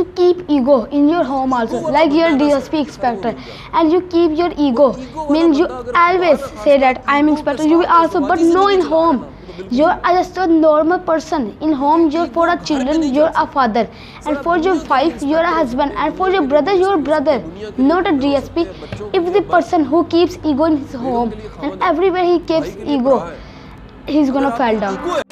you keep ego in your home also, like your DSP inspector, and you keep your ego, means you always say that I am inspector, you will also, but no in home. You're just a normal person. In home, you're for a children, you're a father, and for your wife, you're a husband, and for your brother, you're brother, not a DSP. If the person who keeps ego in his home and everywhere he keeps ego, he's gonna fall down.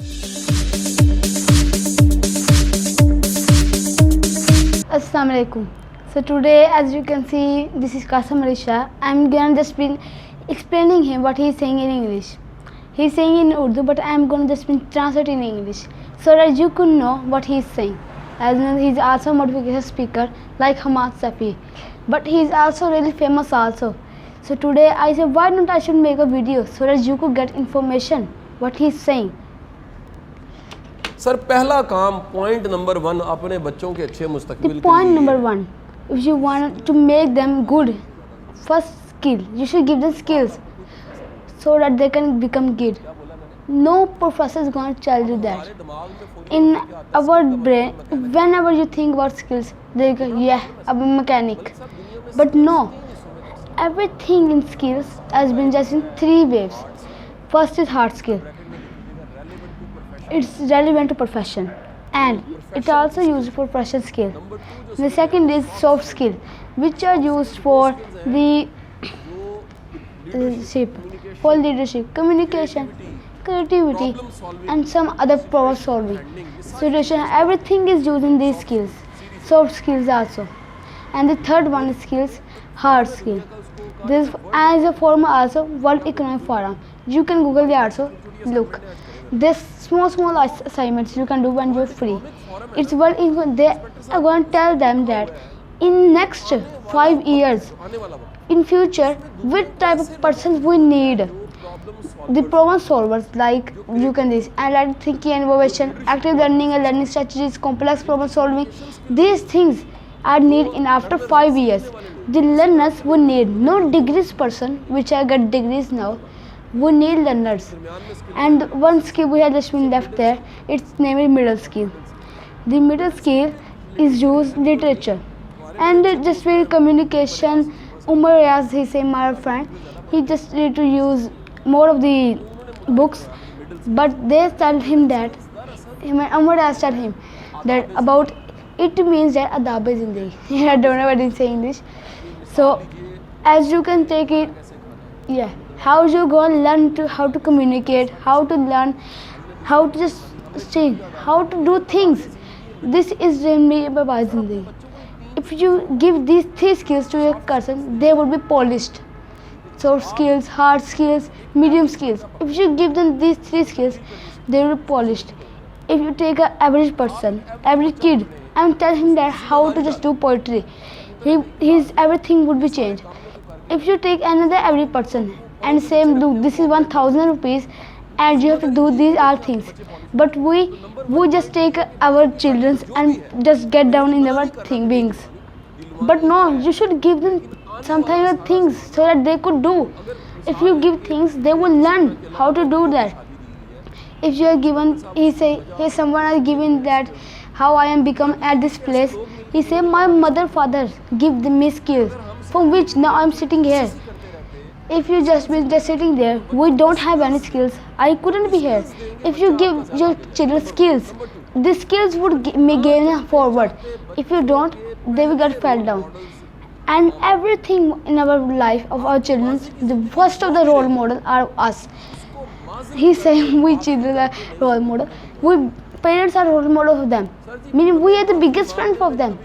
Assalamu alaikum. So today, as you can see, this is Qasim Risha. I'm gonna just be explaining him what he's saying in English. He's saying in Urdu, but I'm gonna just be translate in English so that you could know what he's saying. As you know, he's also a motivational speaker like Hamad Safi, but he's also really famous also. So today I said, why don't I should make a video so that you could get information what he's saying. Sir पहला काम point number 1 अपने बच्चों के अच्छे मुस्तकबिल The point number 1, if you want to make them good, first skill, you should give them skills so that they can become good. No professor is going to tell you that. In our brain, whenever you think about skills, they go, yeah, I'm a mechanic. But no, everything in skills has been just in 3 waves. First is hard skill. It's relevant to profession and it also used for professional skill. The second is soft skill, which are used for the for leadership, communication, creativity, and some other problem solving. Solution, everything is using these skills. Soft skills also. And the third one is skills, hard skill. This as a form also World Economic Forum. You can Google it also. Look, this small assignments you can do when you're free. It's what they are going to tell them that in next 5 years, in future, which type of persons we need. The problem solvers like you can this analytic thinking and innovation, active learning and learning strategies, complex problem solving. These things are needed in after 5 years. The learners we need no degrees person, which I get degrees now. We need learners, and one skill we have just been left there. Its name is middle skill. The middle skill is used literature and just with communication. Umar, as he say, my friend, he just need to use more of the books, but they tell him that Umar has told him that about it means that adab is zindagi. I don't know what he's saying English. So as you can take it, yeah. How you going to learn to how to communicate, how to learn, how to just sing, how to do things. This is really about zindagi. If you give these 3 skills to a person, they will be polished. Soft skills, hard skills, medium skills. If you give them these 3 skills, they will be polished. If you take an average person, average kid, and tell him that how to just do poetry, his everything would be changed. If you take another average person and say, look, this is 1,000 rupees and you have to do these all things, but we just take our children and just get down in our beings. But no, you should give them some kind of things so that they could do. If you give things, they will learn how to do that. If you are given, he say, hey, someone has given that how I am become at this place, he say, my mother father give me skills from which now I am sitting here. If you just sitting there, we don't have any skills, I couldn't be here. If you give your children skills, the skills would gain forward. If you don't, they will get fell down. And everything in our life of our children, the first of the role model are us. He's saying we children are role model. We parents are role model of them. Meaning we are the biggest friend of them.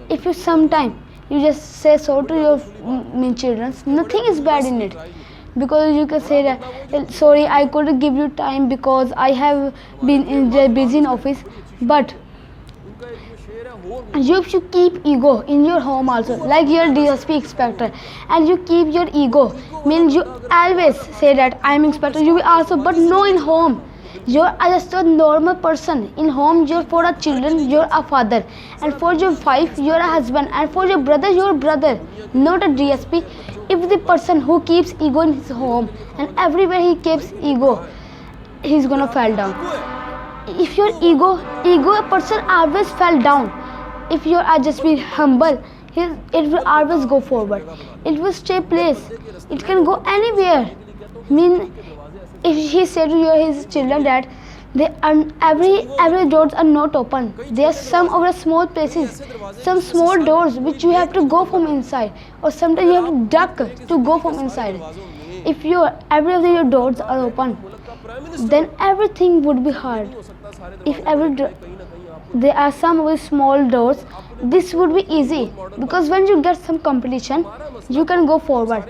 If you sometime you just say so to your children, nothing is bad in it, because you can say that sorry, I couldn't give you time because I have been busy in office. But you should keep ego in your home also, like your DSP inspector, and you keep your ego, means you always say that I am inspector, you will also, but no in home. You're just a normal person. In home, you're for a children, you're a father, and for your wife, you're a husband, and for your brother, you're a brother, not a DSP. If the person who keeps ego in his home and everywhere he keeps ego, he's gonna fall down. If your ego a person always fell down. if you are just be humble, it will always go forward. It will stay place. It can go anywhere. Mean, if he said to his children that they are every doors are not open. There are some of the small places, some small doors which you have to go from inside, or sometimes you have to duck to go from inside. If every of your doors are open, then everything would be hard. If there are some of the small doors, this would be easy, because when you get some competition, you can go forward.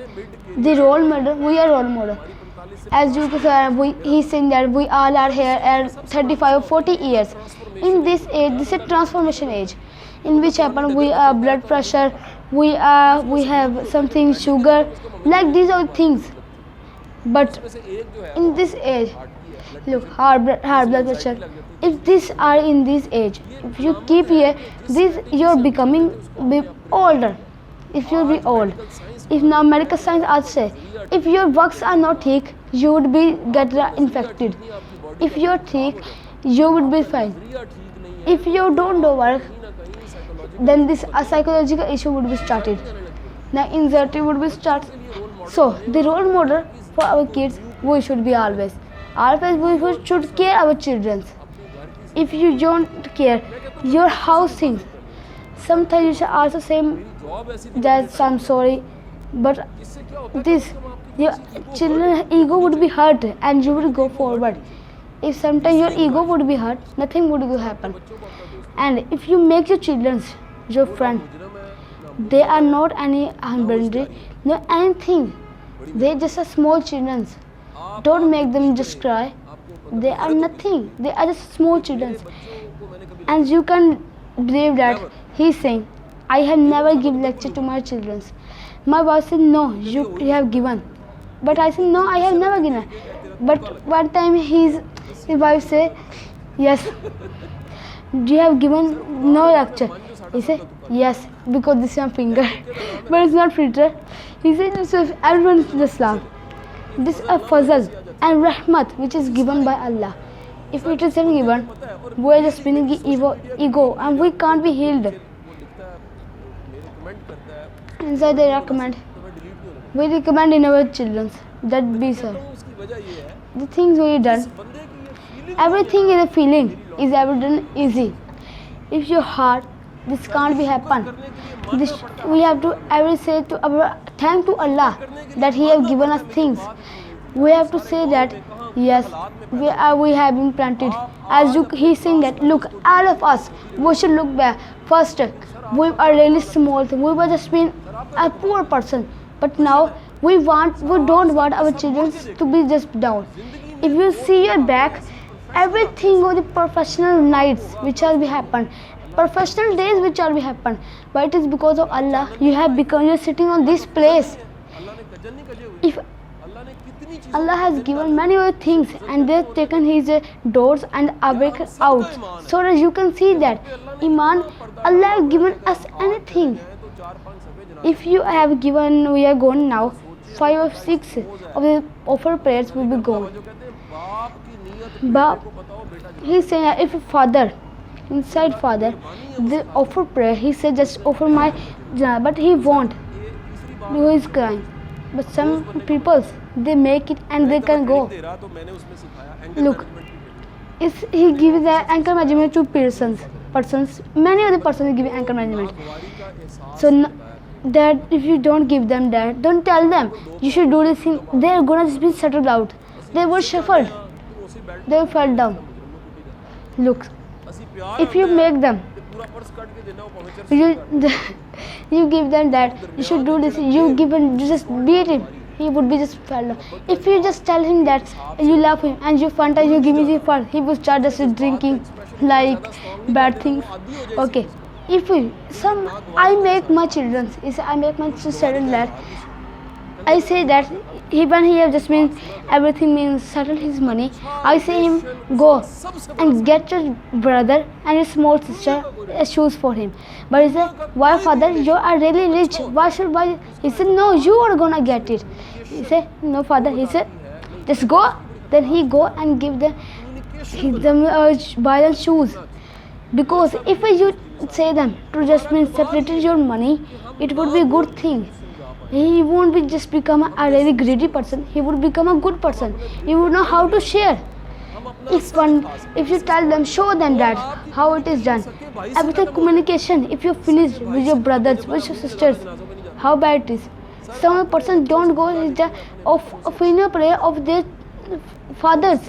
The role model, we are role model. As you can he's saying that we all are here at 35 or 40 years. In this age, this is a transformation age, in which happen we blood pressure, we have something sugar, like these are things. But in this age, look, high blood pressure. If these are in this age, if you keep here, this you're becoming older. If you'll be old, if now medical science also say, if your works are not thick, you would be get infected. If you're thick, you would be fine. If you don't do work, then this psychological issue would be started. Now anxiety would be started. So the role model for our kids, we should be always we should care our children. If you don't care your house things, sometimes you should also say that I'm sorry, but this your children ego would be hurt and you would go forward. If sometimes your ego would be hurt, nothing would happen. And if you make your children your friend, they are not any boundary, no anything. They just are small children. Don't make them just cry. They are nothing. They are just small children. And you can believe that he's saying, I have never given lecture to my children. My wife said, no, you have given. But I said, no, I have never given. But one time his wife said, yes, you have given no lecture. He said, yes, because this is my finger. But it's not filter. He said, so everyone is Islam. This is a fazl and rahmat which is given by Allah. If it isn't given, we are just spinning ego and we can't be healed. Inside they recommend, we recommend in our children that be sir. The things we done, everything is a feeling, is ever done easy. If your heart, this can't be happen. This we have to ever say to our thank to Allah that He have given us things. We have to say that yes, we have been planted. As He's saying that look, all of us, we should look back. First, we are really small. We were just being a poor person, but now we don't want our children to be just down. If you see your back, everything of the professional nights which has been happened, professional days which are be happened, but it is because of Allah you're sitting on this place. If Allah has given many other things and they have taken His doors and awake out, so that you can see that Iman, Allah has given us anything. If you have given, we are gone now, 5 or 6 of the offer prayers will be gone. But He's saying if a father, inside father, the offer prayer, he said just offer my janazah, but he won't. He is crying. But some people, they make it and they can go. Look, he gives the anchor management to persons. Many other persons give anchor management. So that if you don't give them that, don't tell them you should do this thing. They are gonna just be settled out. They were shuffled. They fell down. Look, if you make them, you give them that you should do this, you just beat him, he would be just fell down. If you just tell him that you love him and you fun time, you give me the fun, he will start just drinking like bad things. Okay, if I make my children, children that I say that when he have just means everything means settle his money, I say him go and get your brother and your small sister shoes for him. But he said, why father, you are really rich, why should buy? He said, no, you are gonna get it. He said, no father. He said, just go. Then he go and give them buy them shoes. Because if you say them to just mean separated your money, it would be a good thing. He won't be just become a really greedy person. He would become a good person. He would know how to share. If you tell them, show them that how it is done. Everything communication. If you finish with your brothers, with your sisters, how bad it is. Some person don't go with the of funeral prayer of their fathers,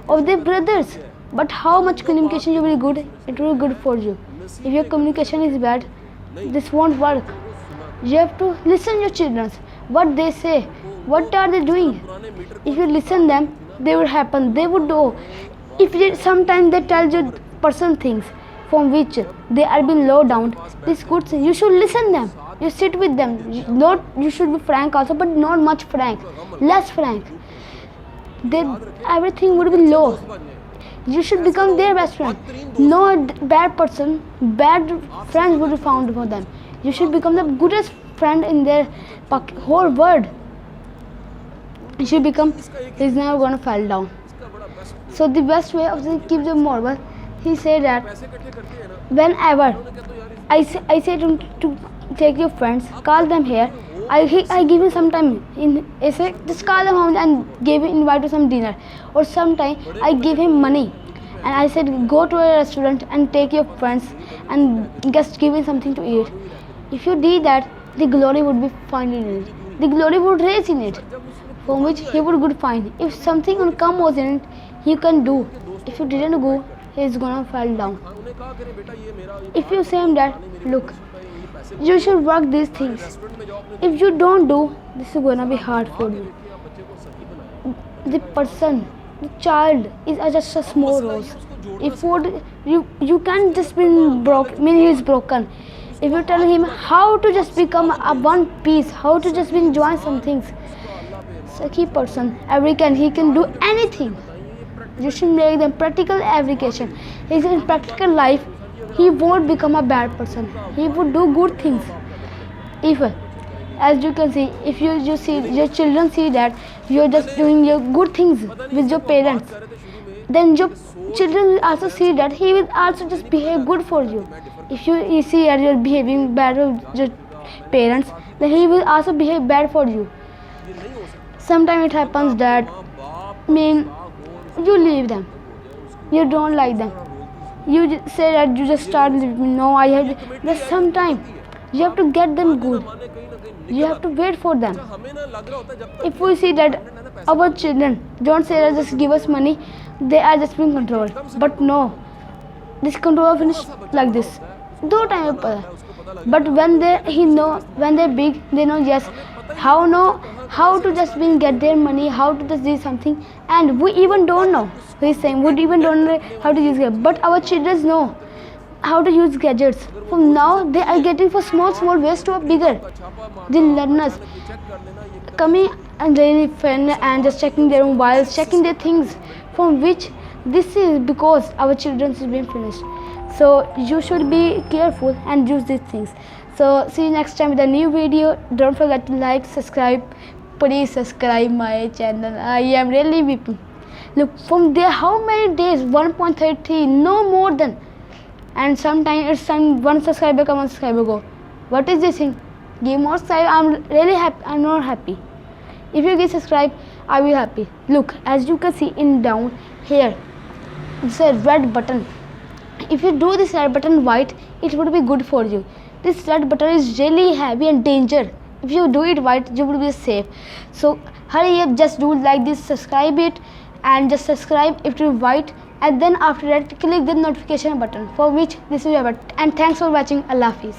of their brothers. But how much communication will be good? It will be good for you. If your communication is bad, this won't work. You have to listen your children, what they say, what are they doing. If you listen them, they will happen. They would do. If sometimes they tell you personal things from which they are being low down, this good thing, you should listen them. You sit with them. You should be frank also, but not much frank. Less frank. Everything would be low. You should become their best friend. No bad person, bad friends would be found for them. You should become the goodest friend in their whole world. You should become, he's never gonna fall down. So the best way of keep them moral, he said that whenever I say to take your friends, call them here. I give you some time. I say just call them home and invite to some dinner. Or sometime I give him money. And I said go to a restaurant and take your friends and just give him something to eat. If you did that, the glory would be found in it. The glory would raise in it, from which he would good find. If something uncommon was in it, he can do. If you didn't go, he is gonna fall down. If you say him that, look, you should work these things. If you don't do, this is gonna be hard for you. The person, the child is just a small rose. If you can't just be he is broken. If you tell him how to just become a one piece, how to just be enjoy some things, sucky person, he can do anything. You should make them practical application. He's in practical life, he won't become a bad person. He would do good things. If, as you can see, if you see your children see that you're just doing your good things with your parents, then your children will also see that he will also just behave good for you. If you see that you're behaving bad with your parents, then he will also behave bad for you. Sometimes it happens that you leave them, you don't like them, you say that you just start living. No, I have. But sometimes you have to get them good. You have to wait for them. If we see that our children don't say that just give us money, they are just being controlled. But no, this control finish like this. Do time but when they're big, they know yes how to just get their money, how to just do something, and we even don't know. He's saying we even don't know how to use it, but our children know how to use gadgets. From now they are getting for small ways to a bigger. The learners coming and really fun and just checking their mobiles, checking their things, from which this is because our children is being finished. So you should be careful and use these things. So see you next time with a new video. Don't forget to like, subscribe. Please subscribe my channel. I am really weeping. Look, from there how many days? 1.33, no more than. And sometimes it's time 1 subscriber come, 1 subscriber go. What is this thing? Give more subscribe. I'm really happy. I'm not happy. If you get subscribe, I will happy. Look, as you can see in down here, it's a red button. If you do this red button white, it would be good for you. This red button is really heavy and danger. If you do it white, you will be safe. So hurry up, just do like this, subscribe it, and just subscribe if it is white, and then after that click the notification button, for which this will happen. And thanks for watching. Allah Hafiz.